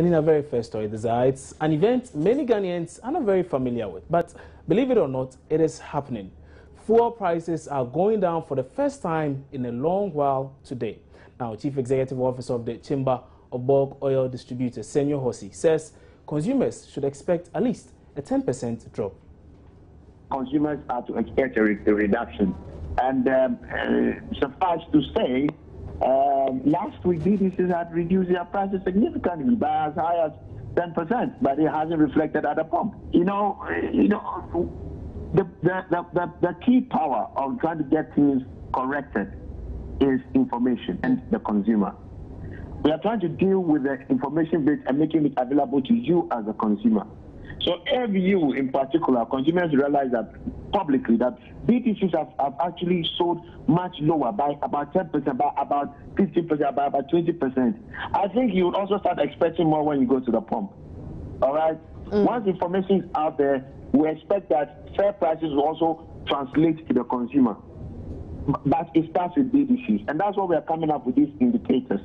And in our very first story, it's an event many Ghanaians are not very familiar with. But believe it or not, it is happening. Fuel prices are going down for the first time in a long while today. Now, Chief Executive Officer of the Chamber of Bulk Oil Distributors, Senor Hossi, says consumers should expect at least a 10% drop. Consumers are to expect a reduction. And suffice to say, last week BDCs had reduced their prices significantly by as high as 10%, but it hasn't reflected at the pump. The key power of trying to get things corrected is information and the consumer. We are trying to deal with the information base and making it available to you as a consumer. So if you, in particular, consumers realize that publicly that BTCs have actually sold much lower by about 10%, by about 15%, by about 20%. I think you would also start expecting more when you go to the pump. All right? Once information is out there, we expect that fair prices will also translate to the consumer. But it starts with BDCs, and that's why we are coming up with these indicators.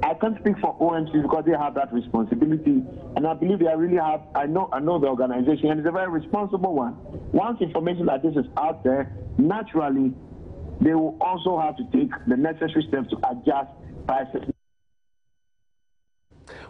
I can't speak for OMCs because they have that responsibility, and I believe they really have. I know the organization, and it's a very responsible one. Once information like this is out there, naturally, they will also have to take the necessary steps to adjust prices.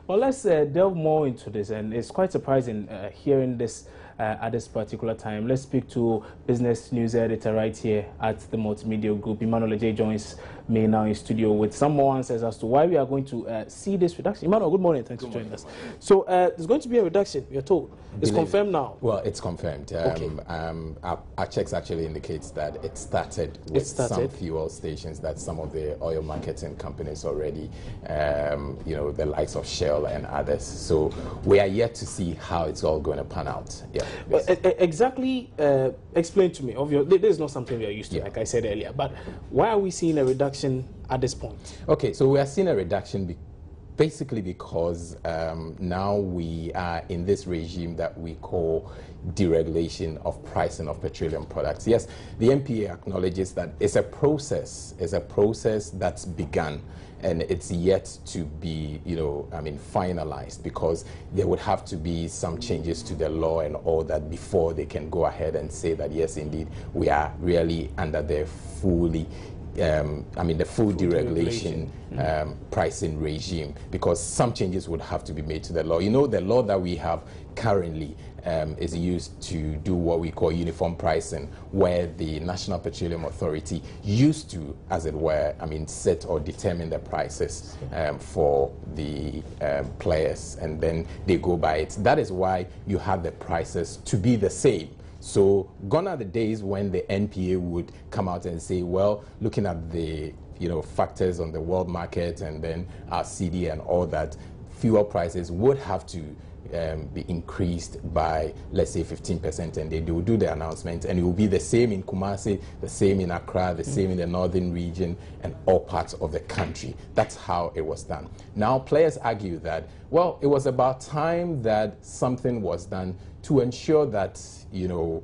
Well, let's delve more into this, and it's quite surprising hearing this at this particular time. Let's speak to business news editor right here at the Multimedia Group. Emmanuel J joins me now in studio with some more answers as to why we are going to see this reduction. Emmanuel, good morning. Thanks for joining us. So there's going to be a reduction, we are told. It's confirmed now. Well, it's confirmed. Okay. Our checks actually indicates that it started with some fuel stations, that some of the oil marketing companies already, the likes of Shell and others. So we are yet to see how it's all going to pan out. Yeah. Exactly. Explain to me. This is not something we are used to, like I said earlier. But why are we seeing a reduction at this point? Okay, so we are seeing a reduction basically because now we are in this regime that we call deregulation of pricing of petroleum products. Yes, the MPA acknowledges that it's a process that's begun, and it's yet to be, finalized, because there would have to be some changes to the law and all that before they can go ahead and say that, yes, indeed, we are really under the fully the full deregulation pricing regime, because some changes would have to be made to the law. The law that we have currently is used to do what we call uniform pricing, where the National Petroleum Authority used to, as it were, set or determine the prices for the players, and then they go by it. That is why you have the prices to be the same. So gone are the days when the NPA would come out and say, well, looking at the factors on the world market and then our CD and all that, fuel prices would have to be increased by, let's say, 15%, and they will do the announcement, and it will be the same in Kumasi, the same in Accra, the same in the northern region, and all parts of the country. That's how it was done. Now, players argue that, well, it was about time that something was done to ensure that, when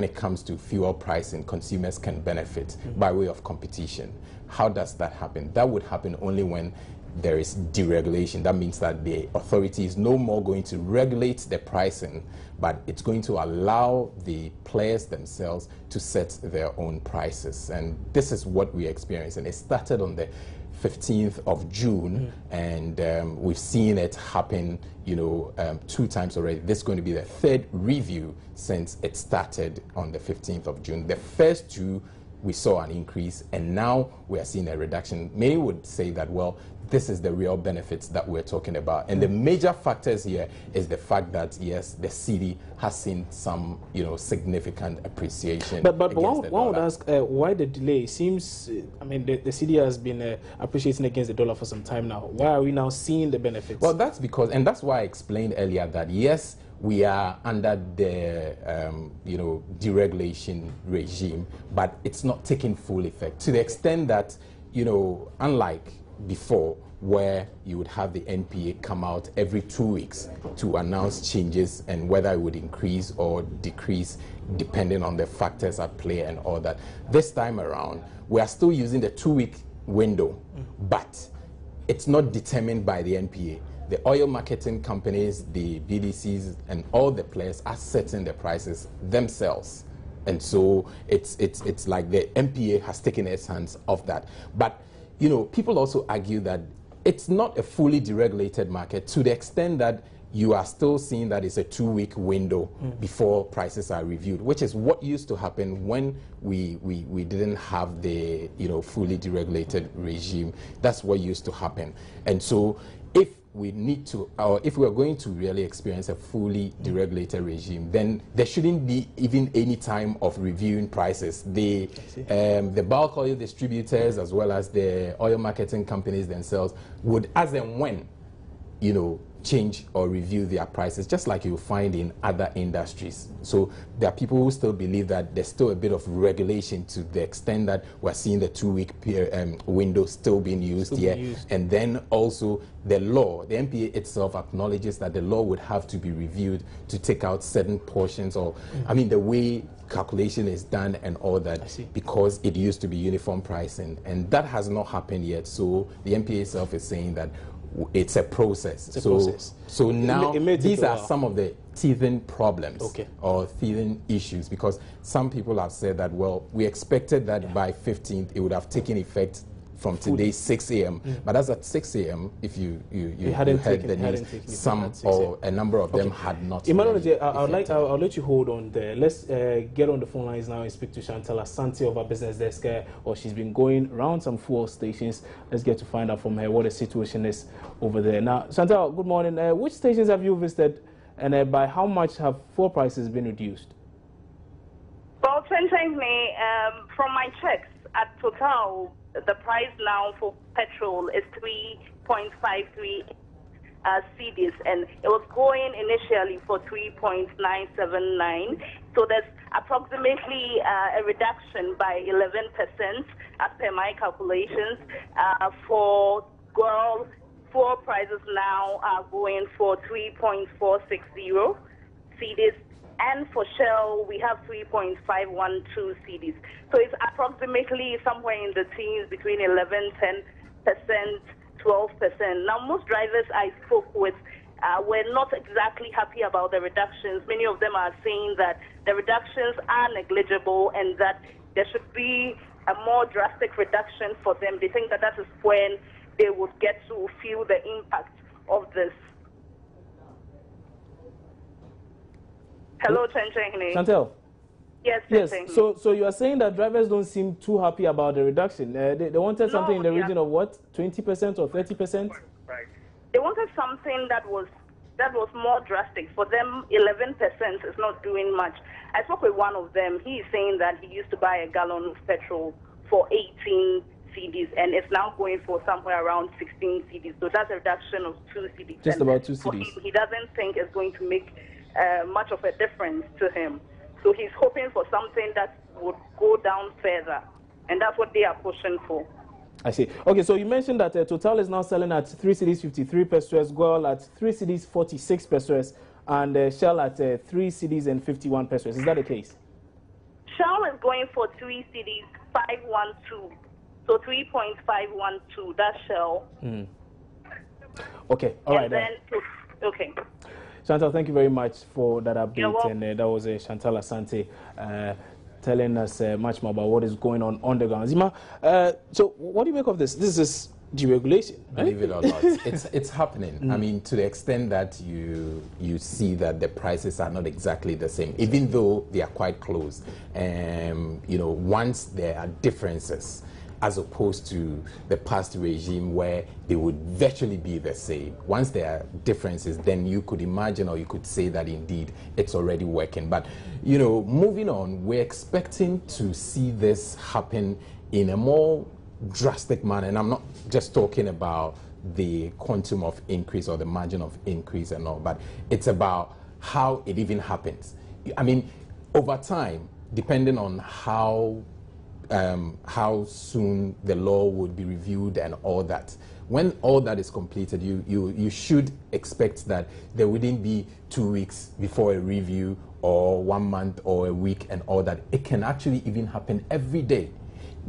it comes to fuel pricing, consumers can benefit by way of competition. How does that happen? That would happen only when there is deregulation. That means that the authority is no more going to regulate the pricing, but it's going to allow the players themselves to set their own prices. And this is what we experience. And it started on the 15th of June, and we've seen it happen, 2 times already. This is going to be the 3rd review since it started on the 15th of June. The first 2, we saw an increase, and now we are seeing a reduction. Many would say that, well, this is the real benefits that we're talking about. And the major factors here is the fact that, yes, the CD has seen some, significant appreciation. But one would ask, why the delay? It seems, the CD has been appreciating against the dollar for some time now. Why are we now seeing the benefits? Well, that's because, and that's why I explained earlier that, yes, we are under the, deregulation regime, but it's not taking full effect, to the extent that, unlike before, where you would have the NPA come out every 2 weeks to announce changes and whether it would increase or decrease depending on the factors at play and all that. This time around, we are still using the 2-week window, but it's not determined by the NPA. The oil marketing companies, the BDCs, and all the players are setting the prices themselves. And so it's like the NPA has taken its hands off that. But, you know, people also argue that it's not a fully deregulated market to the extent that you are still seeing that it's a 2-week window before prices are reviewed, which is what used to happen when we didn't have the, you know, fully deregulated regime. That's what used to happen. And so if we need to, or if we are going to really experience a fully deregulated regime, then there shouldn't be even any time of reviewing prices. The bulk oil distributors as well as the oil marketing companies themselves would, as and when, you know, change or review their prices, just like you find in other industries. So there are people who still believe that there's still a bit of regulation to the extent that we're seeing the 2-week window still being used here. And then also the law, the NPA itself acknowledges that the law would have to be reviewed to take out certain portions, or I mean the way calculation is done and all that, because it used to be uniform pricing, and that has not happened yet. So the NPA itself is saying that it's a process. So now these are some of the teething problems or teething issues, because some people have said that, well, we expected that by 15th it would have taken effect from today 6 a.m. But as at 6 a.m., if you heard the news, some or a number of them had not. Emmanuel, I'll let you hold on there. Let's get on the phone lines now and speak to Chantal Asante of our business desk, or she's been going around some fuel stations. Let's get to find out from her what the situation is over there. Now, Chantal, good morning. Which stations have you visited, and by how much have fuel prices been reduced? Well, from my checks at Total, the price now for petrol is 3.53 cedis, and it was going initially for 3.979. So there's approximately a reduction by 11% as per my calculations. For Girl, fuel prices now are going for 3.460 cedis. And for Shell, we have 3.512 cedis. So it's approximately somewhere in the teens, between 11, 10%, 12%. Now, most drivers I spoke with were not exactly happy about the reductions. Many of them are saying that the reductions are negligible and that there should be a more drastic reduction for them. They think that that is when they would get to feel the impact of this. Hello, Chantal. Yes. So you are saying that drivers don't seem too happy about the reduction. They wanted something in the region of what, 20% or 30%? They wanted something that was more drastic. For them, 11% is not doing much. I spoke with one of them. He is saying that he used to buy a gallon of petrol for 18 cedis, and it's now going for somewhere around 16 cedis. So that's a reduction of 2 cedis. Just about 2 cedis. He doesn't think it's going to make much of a difference to him. So he's hoping for something that would go down further, and that's what they are pushing for. I see. Okay, so you mentioned that Total is now selling at 3 cedis 53 pesos, Goil at 3 cedis 46 pesos, and Shell at 3 cedis and 51 pesos. Is that the case? Shell is going for 3 cedis 512, so 3.512. That's Shell. Okay, all right. Okay. Chantal, thank you very much for that update. And that was Chantal Asante telling us much more about what is going on the ground. Zima, so what do you make of this? This is deregulation, right? Believe it or not, it's happening. I mean, to the extent that you see that the prices are not exactly the same, even though they are quite close. You know, once there are differences, as opposed to the past regime where they would virtually be the same. Once there are differences, then you could imagine, or you could say that indeed it's already working. But, you know, moving on, we're expecting to see this happen in a more drastic manner. And I'm not just talking about the quantum of increase or the margin of increase and all, but it's about how it even happens. I mean, over time, depending on how soon the law would be reviewed and all that. When all that is completed, you should expect that there wouldn't be 2 weeks before a review or 1 month or a week and all that. It can actually even happen every day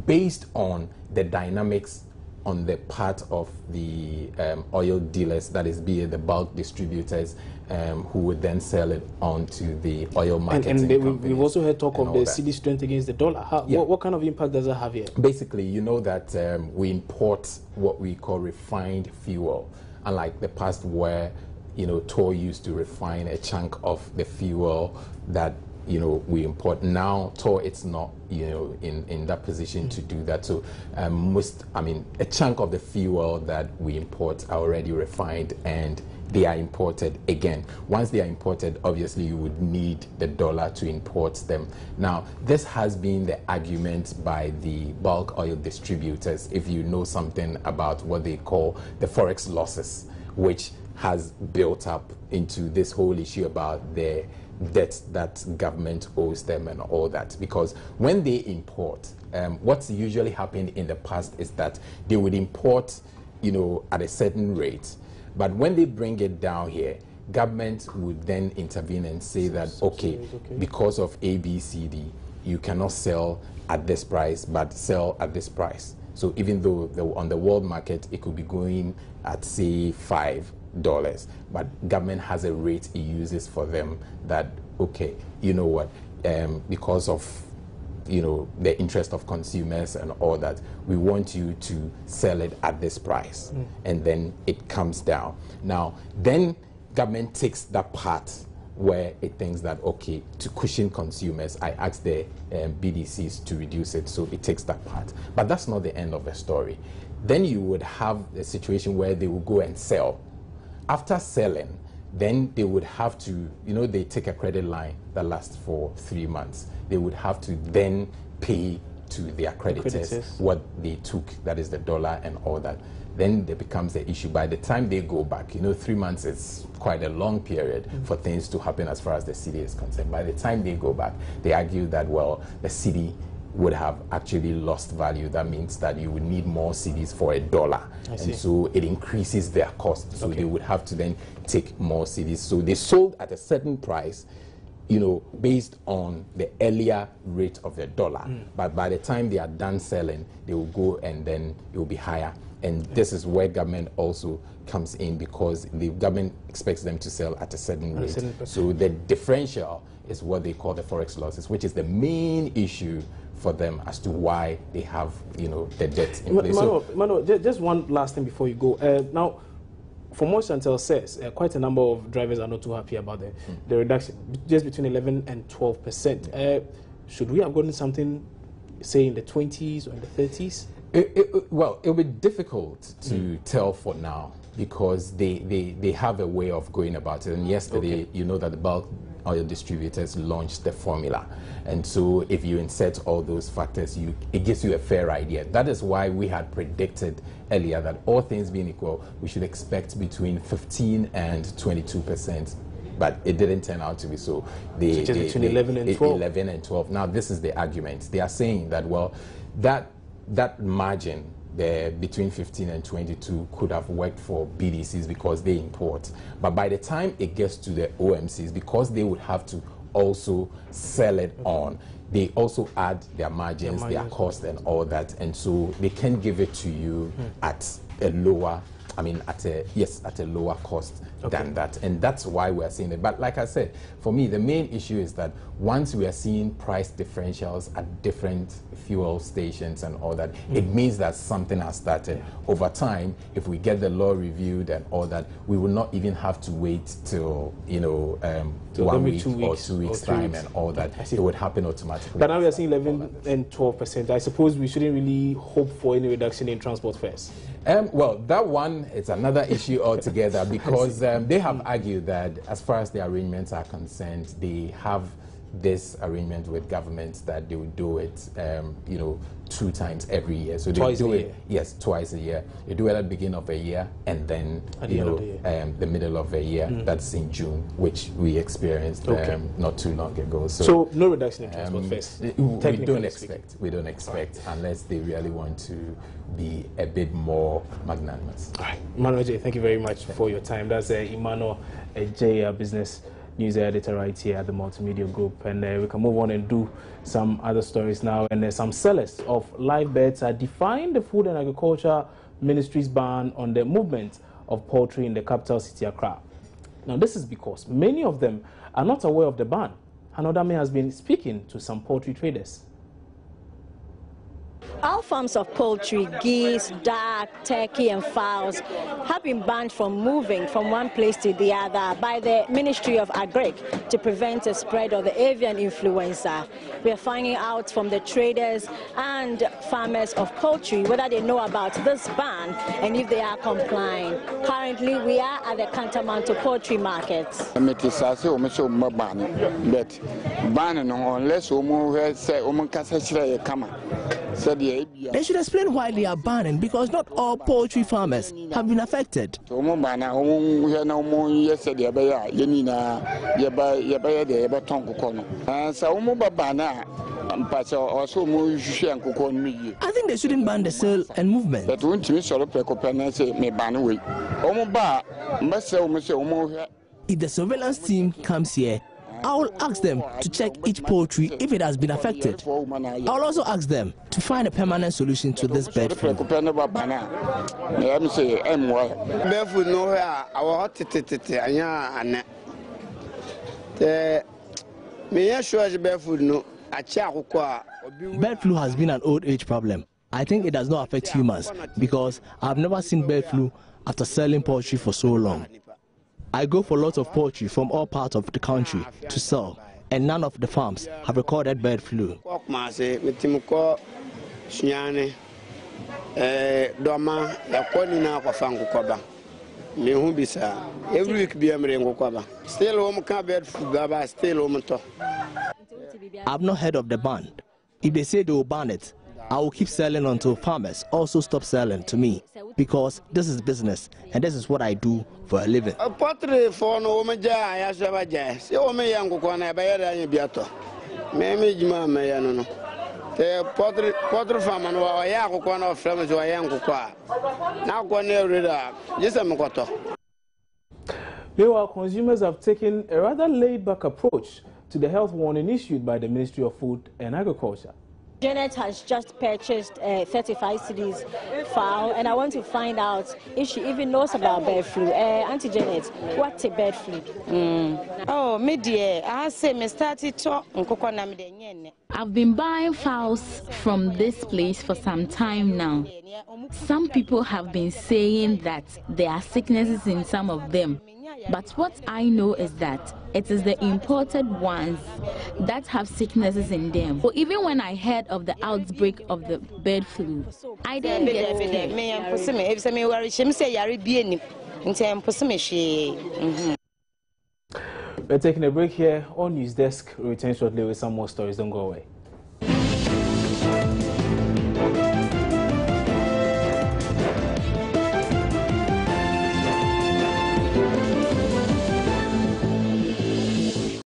based on the dynamics on the part of the oil dealers, that is, be it the bulk distributors, who would then sell it on to the oil marketing companies. We've also heard talk of the cedi strength against the dollar. What kind of impact does that have here? Basically, you know that we import what we call refined fuel, unlike the past where, you know, Tor used to refine a chunk of the fuel that, you know, we import. Now Tor, it's not, you know, in that position to do that. So a chunk of the fuel that we import are already refined, and they are imported again. Once they are imported, obviously you would need the dollar to import them. Now, this has been the argument by the bulk oil distributors, if you know something about what they call the forex losses, which has built up into this whole issue about the debt that government owes them and all that. Because when they import, what's usually happened in the past is that they would import, you know, at a certain rate, but when they bring it down here, government would then intervene and say that, okay, because of A, B, C, D, you cannot sell at this price, but sell at this price. So even though on the world market it could be going at, say, $5, but government has a rate it uses for them that, okay, you know what, because of, you know, the interest of consumers and all that, we want you to sell it at this price, and then it comes down. Now, then government takes that part where it thinks that, okay, to cushion consumers, I ask the BDCs to reduce it, so it takes that part. But that's not the end of the story. Then you would have a situation where they will go and sell. After selling, then they would have to, you know, they take a credit line that lasts for 3 months. They would have to then pay to their creditors what they took, that is the dollar and all that. Then there becomes the issue. By the time they go back, you know, 3 months is quite a long period for things to happen as far as the cedi is concerned. By the time they go back, they argue that, well, the cedi would have actually lost value. That means that you would need more cedis for $1. And so it increases their cost. So they would have to then take more cedis. So they sold at a certain price, you know, based on the earlier rate of the dollar. But by the time they are done selling, they will go and then it will be higher. And this is where government also comes in, because the government expects them to sell at a certain rate. So the differential is what they call the forex losses, which is the main issue for them as to why they have, you know, the debt in place. Emmanuel, just one last thing before you go. Now, from what Chantel says, quite a number of drivers are not too happy about the reduction, just between 11 and 12%. Should we have gotten something, say, in the 20s or in the 30s? Well, it'll be difficult to tell for now, because they have a way of going about it. And yesterday, you know that the bulk oil distributors launched the formula. And so if you insert all those factors, it gives you a fair idea. That is why we had predicted earlier that, all things being equal, we should expect between 15 and 22%. But it didn't turn out to be so. Between 11 and 12. 11 and 12. Now, this is the argument. They are saying that, well, that margin there between 15 and 22 could have worked for BDCs because they import. But by the time it gets to the OMCs, because they would have to also sell it on, they also add their margins, their cost and all that. And so they can give it to you at a lower, at a lower cost than that. And that's why we're seeing it. But like I said, for me, the main issue is that once we are seeing price differentials at different fuel stations and all that, it means that something has started. Over time, if we get the law reviewed and all that, we will not even have to wait till, 1 week or 2 weeks time and all that. It would happen automatically. But now we are seeing 11 and 12%. I suppose we shouldn't really hope for any reduction in transport fares. Well, that one is another issue altogether, because they have argued that as far as the arrangements are concerned, they have this arrangement with government that they will do it, 2 times every year. So they do it, yes, twice a year. They do it at the beginning of a year and then the middle of a year. That's in June, which we experienced not too long ago. So no reduction in transport fares. We don't expect unless they really want to be a bit more magnanimous. All right, Emmanuel J, thank you very much for your time. That's Emmanuel J, business news editor right here at the Multimedia Group, and we can move on and do some other stories now. And some sellers of live birds are defying the Food and Agriculture ministry's ban on the movement of poultry in the capital city, Accra. Now, this is because many of them are not aware of the ban. Hanodame has been speaking to some poultry traders. All forms of poultry, geese, duck, turkey and fowls have been banned from moving from one place to the other by the Ministry of Agric to prevent the spread of the avian influenza. We are finding out from the traders and farmers of poultry whether they know about this ban and if they are complying. Currently, we are at the Kantamanto poultry market. They should explain why they are banning, because not all poultry farmers have been affected. If they I think they shouldn't ban the sale and movement. If the surveillance team comes here, I will ask them to check each poultry if it has been affected. I will also ask them to find a permanent solution to this bird flu. Bird flu has been an old age problem. I think it does not affect humans because I've never seen bird flu after selling poultry for so long. I go for lots of poultry from all parts of the country to sell, and none of the farms have recorded bird flu. I've not heard of the ban. If they say they will ban it, I will keep selling until farmers also stop selling to me, because this is business and this is what I do for a living. Meanwhile, consumers have taken a rather laid-back approach to the health warning issued by the Ministry of Food and Agriculture. Janet has just purchased 35 cedis fowl, and I want to find out if she even knows about bird flu. Auntie Janet, what's a bird flu? Oh, me dear, I say me started to. I've been buying fowls from this place for some time now. Some people have been saying that there are sicknesses in some of them. But what I know is that it is the imported ones that have sicknesses in them. So even when I heard of the outbreak of the bird flu, I didn't get scared. We're taking a break here on News Desk. We'll return shortly with some more stories. Don't go away.